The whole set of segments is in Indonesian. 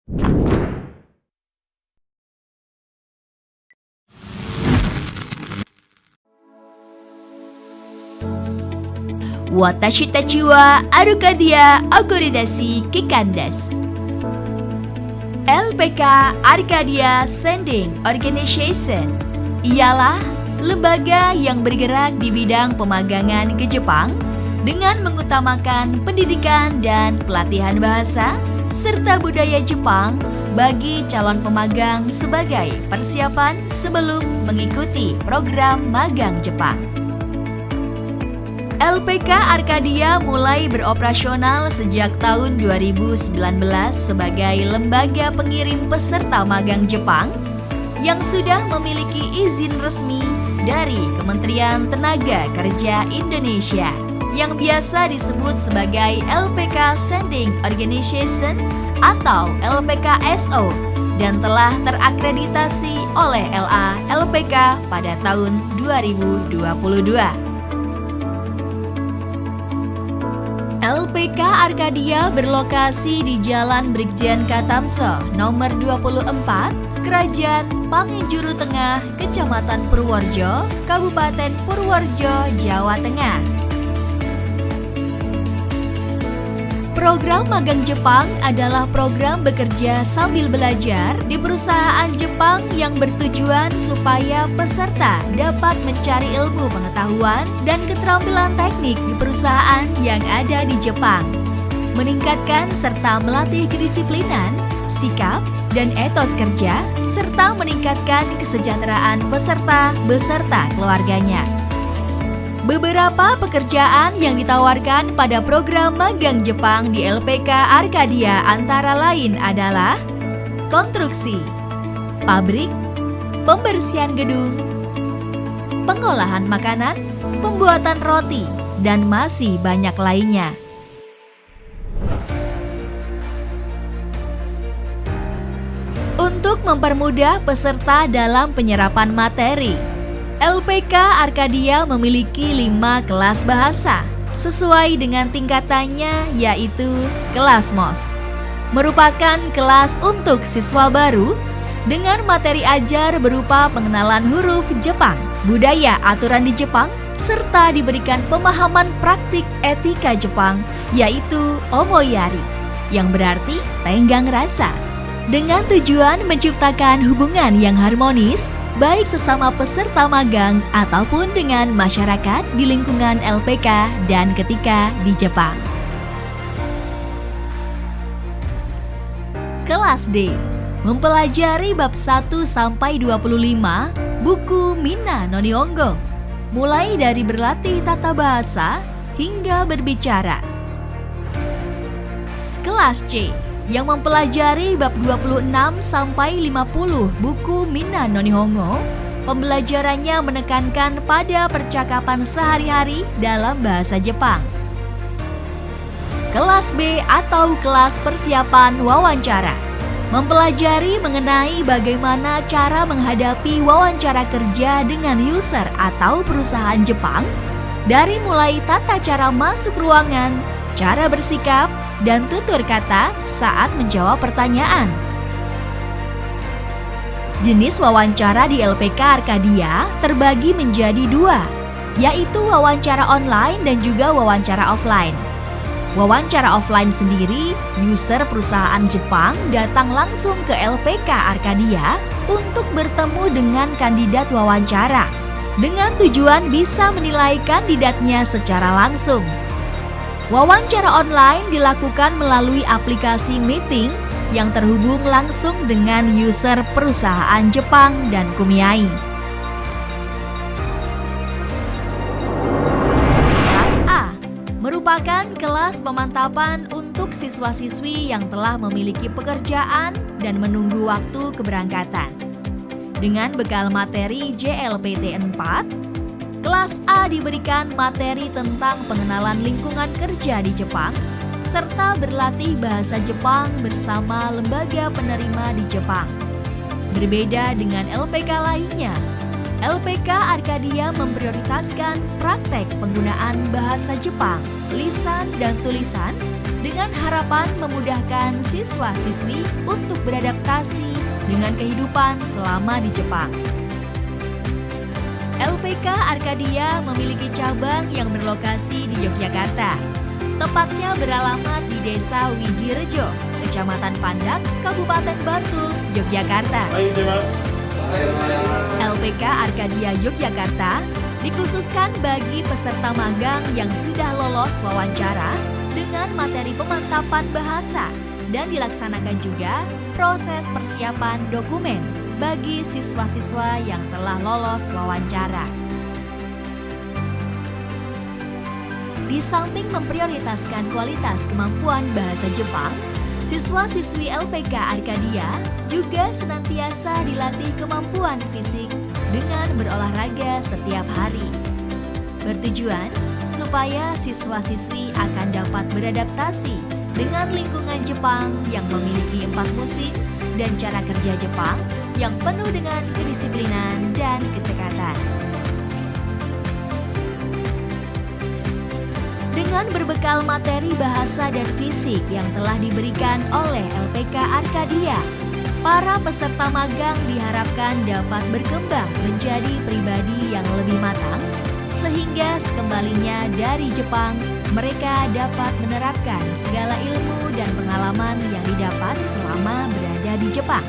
Watashi tachi wa Arcadia Okoridasi Kikandes. LPK Arcadia Sending Organization ialah lembaga yang bergerak di bidang pemagangan ke Jepang dengan mengutamakan pendidikan dan pelatihan bahasa serta budaya Jepang bagi calon pemagang sebagai persiapan sebelum mengikuti program magang Jepang. LPK Arcadia mulai beroperasional sejak tahun 2019 sebagai lembaga pengirim peserta magang Jepang yang sudah memiliki izin resmi dari Kementerian Tenaga Kerja Indonesia yang biasa disebut sebagai LPK Sending Organization atau LPKSO dan telah terakreditasi oleh LA LPK pada tahun 2022. LPK Arcadia berlokasi di Jalan Brigjen Katamso, nomor 24, Kerajaan Panginjuru Tengah, Kecamatan Purworejo, Kabupaten Purworejo, Jawa Tengah. Program magang Jepang adalah program bekerja sambil belajar di perusahaan Jepang yang bertujuan supaya peserta dapat mencari ilmu pengetahuan dan keterampilan teknik di perusahaan yang ada di Jepang, meningkatkan serta melatih kedisiplinan, sikap, dan etos kerja, serta meningkatkan kesejahteraan peserta beserta keluarganya. Beberapa pekerjaan yang ditawarkan pada program magang Jepang di LPK Arcadia antara lain adalah konstruksi, pabrik, pembersihan gedung, pengolahan makanan, pembuatan roti, dan masih banyak lainnya. Untuk mempermudah peserta dalam penyerapan materi, LPK Arcadia memiliki 5 kelas bahasa sesuai dengan tingkatannya, yaitu kelas MOS. Merupakan kelas untuk siswa baru dengan materi ajar berupa pengenalan huruf Jepang, budaya aturan di Jepang, serta diberikan pemahaman praktik etika Jepang, yaitu omoyari, yang berarti tenggang rasa, dengan tujuan menciptakan hubungan yang harmonis baik sesama peserta magang ataupun dengan masyarakat di lingkungan LPK dan ketika di Jepang. Kelas D mempelajari bab 1 sampai 25 buku Minna no Nihongo, mulai dari berlatih tata bahasa hingga berbicara. Kelas C yang mempelajari bab 26 sampai 50 buku Minna no Nihongo, pembelajarannya menekankan pada percakapan sehari-hari dalam bahasa Jepang. Kelas B atau kelas persiapan wawancara mempelajari mengenai bagaimana cara menghadapi wawancara kerja dengan user atau perusahaan Jepang, dari mulai tata cara masuk ruangan, cara bersikap, dan tutur kata saat menjawab pertanyaan. Jenis wawancara di LPK Arcadia terbagi menjadi 2, yaitu wawancara online dan juga wawancara offline. Wawancara offline sendiri, user perusahaan Jepang datang langsung ke LPK Arcadia untuk bertemu dengan kandidat wawancara, dengan tujuan bisa menilai kandidatnya secara langsung. Wawancara online dilakukan melalui aplikasi meeting yang terhubung langsung dengan user perusahaan Jepang dan Kumiai. Kelas A merupakan kelas pemantapan untuk siswa-siswi yang telah memiliki pekerjaan dan menunggu waktu keberangkatan. Dengan bekal materi JLPT 4, Kelas A diberikan materi tentang pengenalan lingkungan kerja di Jepang, serta berlatih bahasa Jepang bersama lembaga penerima di Jepang. Berbeda dengan LPK lainnya, LPK Arcadia memprioritaskan praktek penggunaan bahasa Jepang, lisan dan tulisan, dengan harapan memudahkan siswa-siswi untuk beradaptasi dengan kehidupan selama di Jepang. LPK Arkadia memiliki cabang yang berlokasi di Yogyakarta. Tepatnya beralamat di Desa Wijirejo, Kecamatan Pandak, Kabupaten Bantul, Yogyakarta. LPK Arkadia Yogyakarta dikhususkan bagi peserta magang yang sudah lolos wawancara dengan materi pemantapan bahasa dan dilaksanakan juga proses persiapan dokumen bagi siswa-siswa yang telah lolos wawancara. Di samping memprioritaskan kualitas kemampuan bahasa Jepang, siswa-siswi LPK Arkadia juga senantiasa dilatih kemampuan fisik dengan berolahraga setiap hari. Bertujuan supaya siswa-siswi akan dapat beradaptasi dengan lingkungan Jepang yang memiliki 4 musim dan cara kerja Jepang yang penuh dengan kedisiplinan dan kecekatan. Dengan berbekal materi bahasa dan fisik yang telah diberikan oleh LPK Arkadia, para peserta magang diharapkan dapat berkembang menjadi pribadi yang lebih matang, sehingga sekembalinya dari Jepang, mereka dapat menerapkan segala ilmu dan pengalaman yang didapat selama berada di Jepang,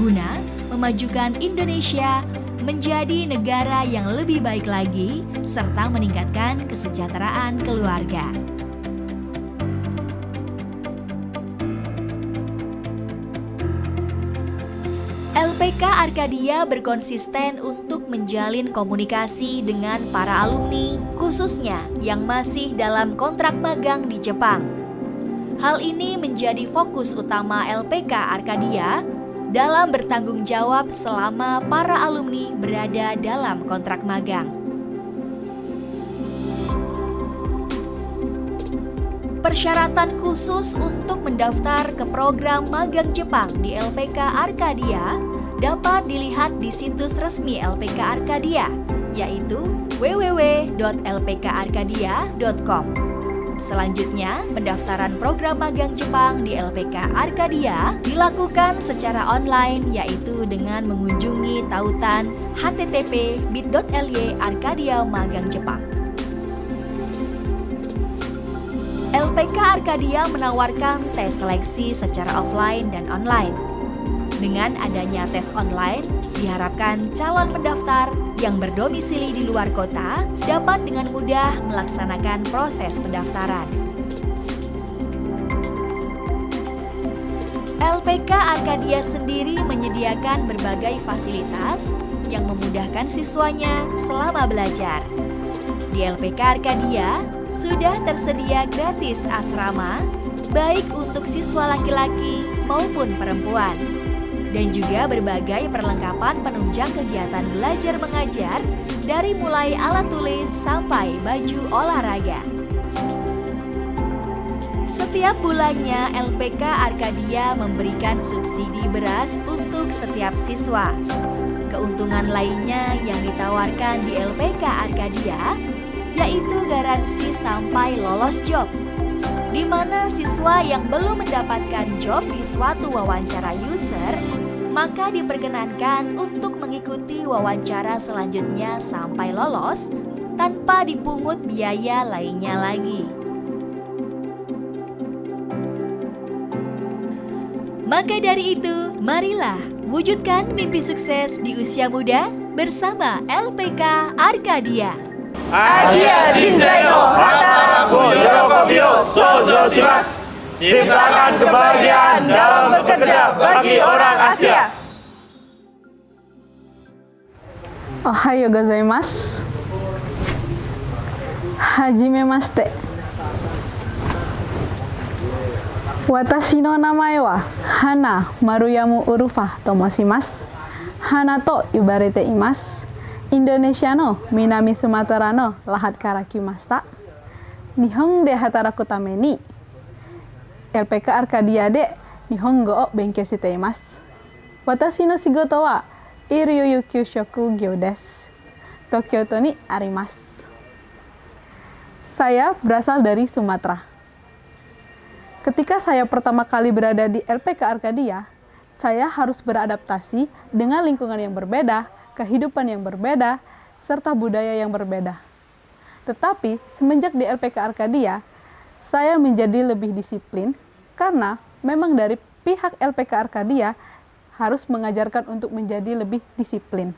guna memajukan Indonesia menjadi negara yang lebih baik lagi, serta meningkatkan kesejahteraan keluarga. LPK Arkadia berkonsisten untuk menjalin komunikasi dengan para alumni, khususnya yang masih dalam kontrak magang di Jepang. Hal ini menjadi fokus utama LPK Arkadia dalam bertanggung jawab selama para alumni berada dalam kontrak magang. Persyaratan khusus untuk mendaftar ke program magang Jepang di LPK Arkadia dapat dilihat di situs resmi LPK Arkadia, yaitu www.lpkarkadia.com. Selanjutnya, pendaftaran program magang Jepang di LPK Arkadia dilakukan secara online, yaitu dengan mengunjungi tautan http://bit.ly/arkadia magang Jepang. LPK Arkadia menawarkan tes seleksi secara offline dan online. Dengan adanya tes online, diharapkan calon pendaftar yang berdomisili di luar kota dapat dengan mudah melaksanakan proses pendaftaran. LPK Arkadia sendiri menyediakan berbagai fasilitas yang memudahkan siswanya selama belajar. Di LPK Arkadia sudah tersedia gratis asrama, baik untuk siswa laki-laki maupun perempuan, dan juga berbagai perlengkapan penunjang kegiatan belajar mengajar dari mulai alat tulis sampai baju olahraga. Setiap bulannya LPK Arkadia memberikan subsidi beras untuk setiap siswa. Keuntungan lainnya yang ditawarkan di LPK Arkadia yaitu garansi sampai lolos job, di mana siswa yang belum mendapatkan job di suatu wawancara user, maka diperkenankan untuk mengikuti wawancara selanjutnya sampai lolos tanpa dipungut biaya lainnya lagi. Maka dari itu, marilah wujudkan mimpi sukses di usia muda bersama LPK Arkadia. Asia Jinsai no Hataraku Yorokobi o Souzou shimasu. Ciptakan kebahagiaan dalam bekerja bagi orang Asia. Ohayou gozaimasu. Hajimemashite. Watashi no namae wa Hana Maruyamu Urufa to moshimasu. Hana to yubarete imasu. Indonesia no Minami Sumatera no lahat kara kimashita. Nihon de hataraku tame ni LPK Arkadia de Nihongo o benkyou shite imasu. Watashi no shigoto wa Iryū Kyushoku Gyō desu. Tokyo ni arimasu. Saya berasal dari Sumatera. Ketika saya pertama kali berada di LPK Arkadia, saya harus beradaptasi dengan lingkungan yang berbeda, kehidupan yang berbeda, serta budaya yang berbeda. Tetapi semenjak di LPK Arkadia, saya menjadi lebih disiplin karena memang dari pihak LPK Arkadia harus mengajarkan untuk menjadi lebih disiplin.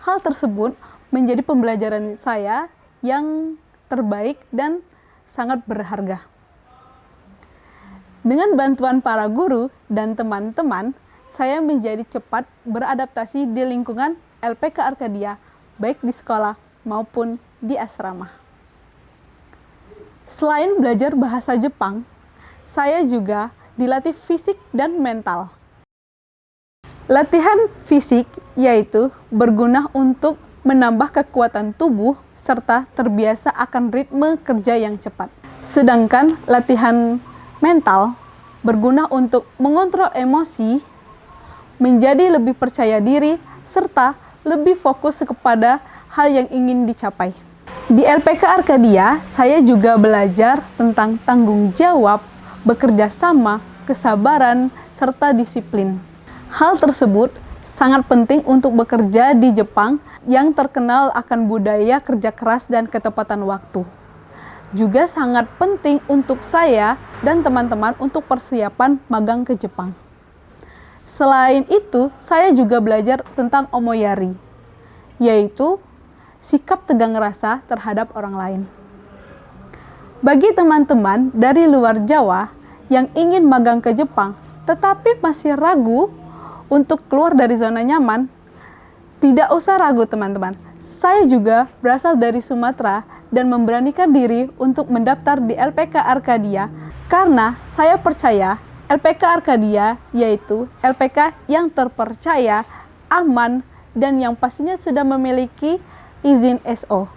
Hal tersebut menjadi pembelajaran saya yang terbaik dan sangat berharga. Dengan bantuan para guru dan teman-teman, saya menjadi cepat beradaptasi di lingkungan LPK Arkadia, baik di sekolah maupun di asrama. Selain belajar bahasa Jepang, saya juga dilatih fisik dan mental. Latihan fisik yaitu berguna untuk menambah kekuatan tubuh serta terbiasa akan ritme kerja yang cepat. Sedangkan latihan mental berguna untuk mengontrol emosi, menjadi lebih percaya diri, serta lebih fokus kepada hal yang ingin dicapai. Di LPK Arkadia, saya juga belajar tentang tanggung jawab, bekerja sama, kesabaran, serta disiplin. Hal tersebut sangat penting untuk bekerja di Jepang yang terkenal akan budaya kerja keras dan ketepatan waktu. Juga sangat penting untuk saya dan teman-teman untuk persiapan magang ke Jepang. Selain itu, saya juga belajar tentang omoyari, yaitu sikap tegang rasa terhadap orang lain. Bagi teman-teman dari luar Jawa yang ingin magang ke Jepang, tetapi masih ragu untuk keluar dari zona nyaman, tidak usah ragu teman-teman. Saya juga berasal dari Sumatera dan memberanikan diri untuk mendaftar di LPK Arkadia karena saya percaya LPK Arkadia yaitu LPK yang terpercaya, aman, dan yang pastinya sudah memiliki izin SO.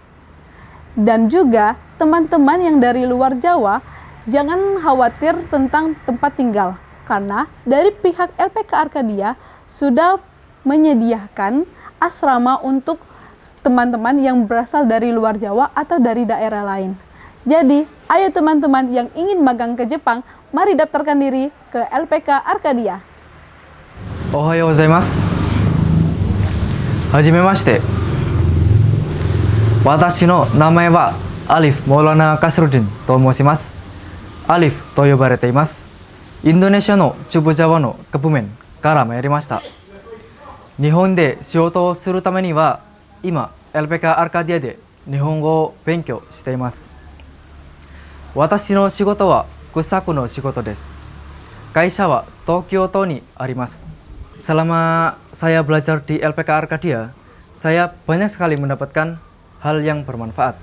Dan juga teman-teman yang dari luar Jawa, jangan khawatir tentang tempat tinggal karena dari pihak LPK Arkadia sudah menyediakan asrama untuk teman-teman yang berasal dari luar Jawa atau dari daerah lain. Jadi, ayo teman-teman yang ingin magang ke Jepang, mari daftarkan diri ke LPK Arkadia. Ohayou gozaimasu. Hajimemashite. Watashi no namae wa Alif Maulana Kasruddin to moshimasu. Alif to yobarete imasu. Indonesia no Chubu Jawa no kebumen kara mairimashita. 日本で仕事をするためには今 LPK アルカディアで日本語を勉強しています。私の仕事は工作の仕事です。会社は東京都にあります。Selama saya belajar di LPK Arkadia, saya banyak sekali mendapatkan hal yang bermanfaat.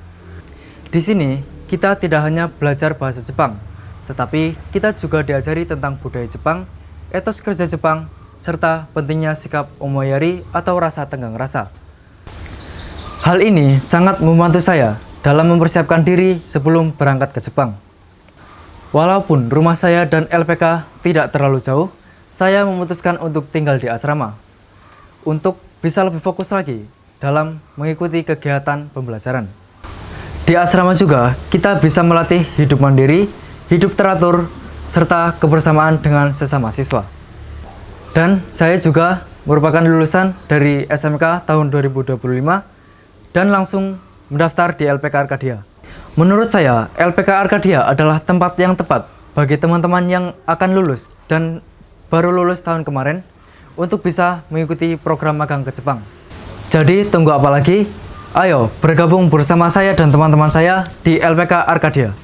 Di sini kita tidak hanya belajar bahasa Jepang, tetapi kita juga diajari tentang budaya Jepang, etos kerja Jepang, serta pentingnya sikap omoyari atau rasa tenggang rasa. Hal ini sangat membantu saya dalam mempersiapkan diri sebelum berangkat ke Jepang. Walaupun rumah saya dan LPK tidak terlalu jauh, saya memutuskan untuk tinggal di asrama untuk bisa lebih fokus lagi dalam mengikuti kegiatan pembelajaran. Di asrama juga kita bisa melatih hidup mandiri, hidup teratur, serta kebersamaan dengan sesama siswa. Dan saya juga merupakan lulusan dari SMK tahun 2025 dan langsung mendaftar di LPK Arkadia. Menurut saya, LPK Arkadia adalah tempat yang tepat bagi teman-teman yang akan lulus dan baru lulus tahun kemarin untuk bisa mengikuti program magang ke Jepang. Jadi tunggu apa lagi? Ayo bergabung bersama saya dan teman-teman saya di LPK Arkadia.